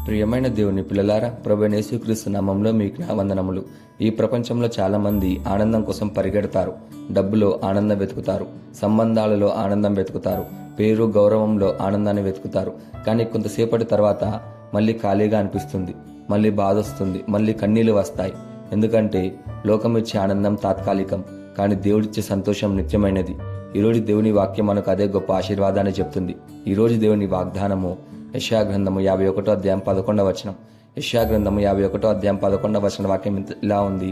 ప్రియమైన దేవుని పిల్లలారా, ప్రభువైన యేసుక్రీస్తు నామంలో మీకు నా వందనములు. ఈ ప్రపంచంలో చాలా మంది ఆనందం కోసం పరిగెడతారు. డబ్బులో ఆనందం వెతుకుతారు, సంబంధాలలో ఆనందం వెతుకుతారు, పేరు గౌరవంలో ఆనందాన్ని వెతుకుతారు. కానీ కొంతసేపటి తర్వాత మళ్ళీ ఖాళీగా అనిపిస్తుంది, మళ్ళీ బాధ వస్తుంది, మళ్ళీ కన్నీళ్లు వస్తాయి. ఎందుకంటే లోకం ఇచ్చే ఆనందం తాత్కాలికం, కానీ దేవుడిచ్చే సంతోషం నిత్యమైనది. ఈరోజు దేవుని వాక్యం మనకు అదే గొప్ప ఆశీర్వాదాన్ని చెప్తుంది. ఈరోజు దేవుని వాగ్దానము యెషయా గ్రంథము 51వ అధ్యాయం 11వ వచనం. యెషయా గ్రంథము 51వ అధ్యాయం 11వ వచన వాక్యం ఇలా ఉంది: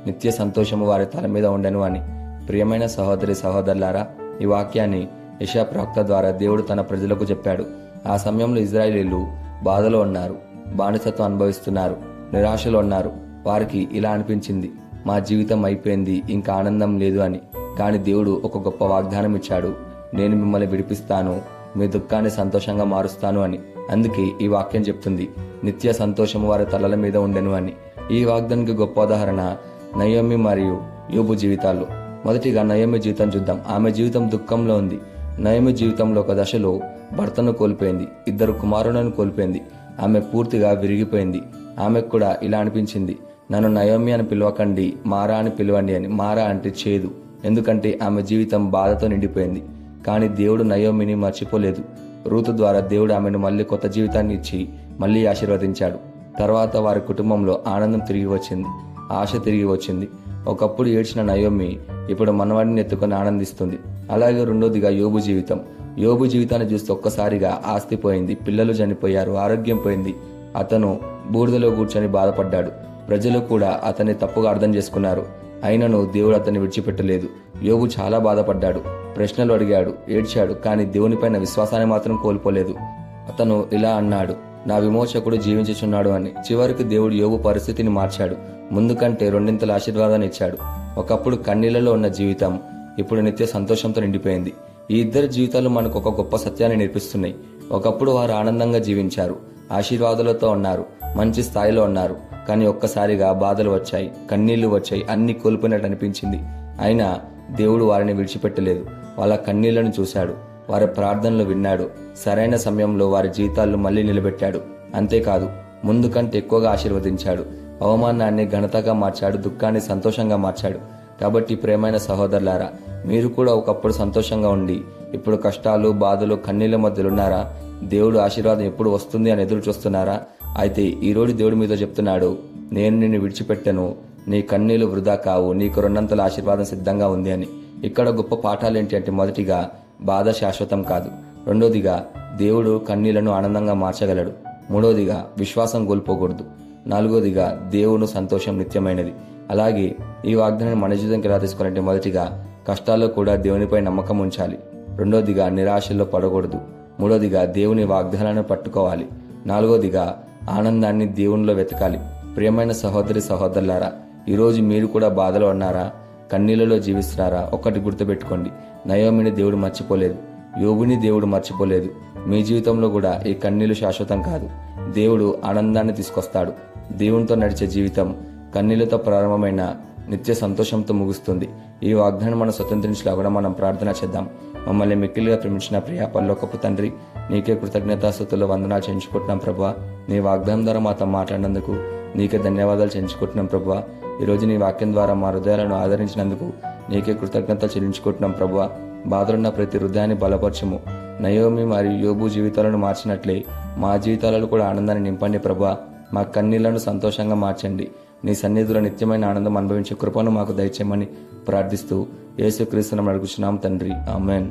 నిత్య సంతోషము వారి తల మీద ఉండెను అని. ప్రియమైన సహోదరి సహోదరులారా, ఈ వాక్యాన్ని యెషయా ప్రవక్త ద్వారా దేవుడు తన ప్రజలకు చెప్పాడు. ఆ సమయంలో ఇజ్రాయేలీలు బాధలో ఉన్నారు, బానిసత్వం అనుభవిస్తున్నారు, నిరాశలో ఉన్నారు. వారికి ఇలా అనిపించింది, మా జీవితం అయిపోయింది, ఇంకా ఆనందం లేదు అని. కానీ దేవుడు ఒక గొప్ప వాగ్దానం ఇచ్చాడు: నేను మిమ్మల్ని విడిపిస్తాను, మీ దుఃఖాన్ని సంతోషంగా మారుస్తాను అని. అందుకే ఈ వాక్యం చెప్తుంది, నిత్య సంతోషము వారి తలల మీద ఉండెను అని. ఈ వాగ్దానికి గొప్ప ఉదాహరణ నయోమి మరియు యోబు జీవితాలు. మొదటిగా నయోమి జీవితం చూద్దాం. ఆమె జీవితం దుఃఖంలో ఉంది. నయోమి జీవితంలో ఒక దశలో భర్తను కోల్పోయింది, 2 కుమారులను కోల్పోయింది. ఆమె పూర్తిగా విరిగిపోయింది. ఆమెకు కూడా ఇలా అనిపించింది, నన్ను నయోమి అని పిలవకండి, మారా అని పిలవండి అని. మారా అంటే చేదు, ఎందుకంటే ఆమె జీవితం బాధతో నిండిపోయింది. కానీ దేవుడు నయోమిని మర్చిపోలేదు. రూతు ద్వారా దేవుడు ఆమెను మళ్ళీ కొత్త జీవితాన్ని ఇచ్చి మళ్ళీ ఆశీర్వదించాడు. తర్వాత వారి కుటుంబంలో ఆనందం తిరిగి వచ్చింది, ఆశ తిరిగి వచ్చింది. ఒకప్పుడు ఏడ్చిన నయోమి ఇప్పుడు మనవాడిని ఎత్తుకొని ఆనందిస్తుంది. అలాగే రెండోదిగా యోబు జీవితం. యోబు జీవితాన్ని చూస్తే ఒక్కసారిగా ఆస్తి పోయింది, పిల్లలు చనిపోయారు, ఆరోగ్యం పోయింది. అతను బూడిదలో కూర్చొని బాధపడ్డాడు. ప్రజలు కూడా అతన్ని తప్పుగా అర్థం చేసుకున్నారు. అయినను దేవుడు అతన్ని విడిచిపెట్టలేదు. యోబు చాలా బాధపడ్డాడు, ప్రశ్నలు అడిగాడు, ఏడ్చాడు. కానీ దేవునిపైన విశ్వాసాన్ని మాత్రం కోల్పోలేదు. అతను ఇలా అన్నాడు, నా విమోచకుడు జీవించుచున్నాడు అని. చివరికి దేవుడు యోబు పరిస్థితిని మార్చాడు. ముందు కంటే 2 ఆశీర్వాదాన్ని ఇచ్చాడు. ఒకప్పుడు కన్నీళ్లలో ఉన్న జీవితం ఇప్పుడు నిత్య సంతోషంతో నిండిపోయింది. ఈ ఇద్దరి జీవితాలు మనకు ఒక గొప్ప సత్యాన్ని నేర్పిస్తున్నాయి. ఒకప్పుడు వారు ఆనందంగా జీవించారు, ఆశీర్వాదాలతో ఉన్నారు, మంచి స్థాయిలో ఉన్నారు. కానీ ఒక్కసారిగా బాధలు వచ్చాయి, కన్నీళ్లు వచ్చాయి, అన్ని కోల్పోయినట్టు అనిపించింది. అయినా దేవుడు వారిని విడిచిపెట్టలేదు. వాళ్ళ కన్నీళ్లను చూశాడు, వారి ప్రార్థనలు విన్నాడు. సరైన సమయంలో వారి జీవితాలను మళ్లీ నిలబెట్టాడు. అంతేకాదు, ముందు కంటే ఎక్కువగా ఆశీర్వదించాడు. అవమానాన్ని ఘనతగా మార్చాడు, దుఃఖాన్ని సంతోషంగా మార్చాడు. కాబట్టి ప్రియమైన సహోదరులారా, మీరు కూడా ఒకప్పుడు సంతోషంగా ఉండి ఇప్పుడు కష్టాలు, బాధలు, కన్నీళ్ల మధ్యలో ఉన్నారా? దేవుడు ఆశీర్వాదం ఎప్పుడు వస్తుంది అని ఎదురు చూస్తున్నారా? అయితే ఈరోజు దేవుడు మీతో చెప్తున్నాడు, నేను నిన్ను విడిచిపెట్టను, నీ కన్నీళ్లు వృధా కావు, నీకు 2 ఆశీర్వాదం సిద్ధంగా ఉంది అని. ఇక్కడ గొప్ప పాఠాలు ఏంటి అంటే, మొదటిగా బాధ శాశ్వతం కాదు. రెండోదిగా దేవుడు కన్నీళ్లను ఆనందంగా మార్చగలడు. మూడోదిగా విశ్వాసం కోల్పోకూడదు. నాలుగోదిగా దేవుని సంతోషం నిత్యమైనది. అలాగే ఈ వాగ్దానాన్ని మన జీవితంకి ఎలా తీసుకోవాలంటే, మొదటిగా కష్టాల్లో కూడా దేవునిపై నమ్మకం ఉంచాలి. రెండోదిగా నిరాశల్లో పడకూడదు. మూడోదిగా దేవుని వాగ్దానాన్ని పట్టుకోవాలి. నాలుగోదిగా ఆనందాన్ని దేవునిలో వెతకాలి. ప్రియమైన సహోదరి సహోదరులారా, ఈరోజు మీరు కూడా బాధలో ఉన్నారా? కన్నీళ్లలో జీవిస్తున్నారా? ఒక్కటి గుర్తుపెట్టుకోండి, నయోమిని దేవుడు మర్చిపోలేదు, యోబుని దేవుడు మర్చిపోలేదు. మీ జీవితంలో కూడా ఈ కన్నీళ్లు శాశ్వతం కాదు. దేవుడు ఆనందాన్ని తీసుకొస్తాడు. దేవునితో నడిచే జీవితం కన్నీళ్లతో ప్రారంభమైన నిత్య సంతోషంతో ముగుస్తుంది. ఈ వాగ్దానం మనం స్వతంత్రించలాగా మనం ప్రార్థన చేద్దాం. మమ్మల్ని మిక్కిలిగా ప్రేమించిన ప్రియ పరలోకపు తండ్రి, నీకే కృతజ్ఞతాస్తుతులు వందనాలు చెల్లించుకుంటున్నాం ప్రభువా. నీ వాగ్దానం ద్వారా మాతో మాట్లాడినందుకు నీకే ధన్యవాదాలు చెల్లించుకుంటున్నాం ప్రభువా. ఈరోజు నీ వాక్యం ద్వారా మా హృదయాలను ఆదరించినందుకు నీకే కృతజ్ఞతలు చెల్లించుకుంటున్నాం ప్రభువా. బాధలున్న ప్రతి హృదయాన్ని బలపరచము. నయోమి మరియు యోబు జీవితాలను మార్చినట్లే మా జీవితాలలో కూడా ఆనందాన్ని నింపండి ప్రభువా. మా కన్నీళ్లను సంతోషంగా మార్చండి. నీ సన్నిధిలో నిత్యమైన ఆనందం అనుభవించే కృపను మాకు దయచేయమని ప్రార్థిస్తూ యేసుక్రీస్తునామమున అడుగుచున్నాం తండ్రి, ఆమేన్.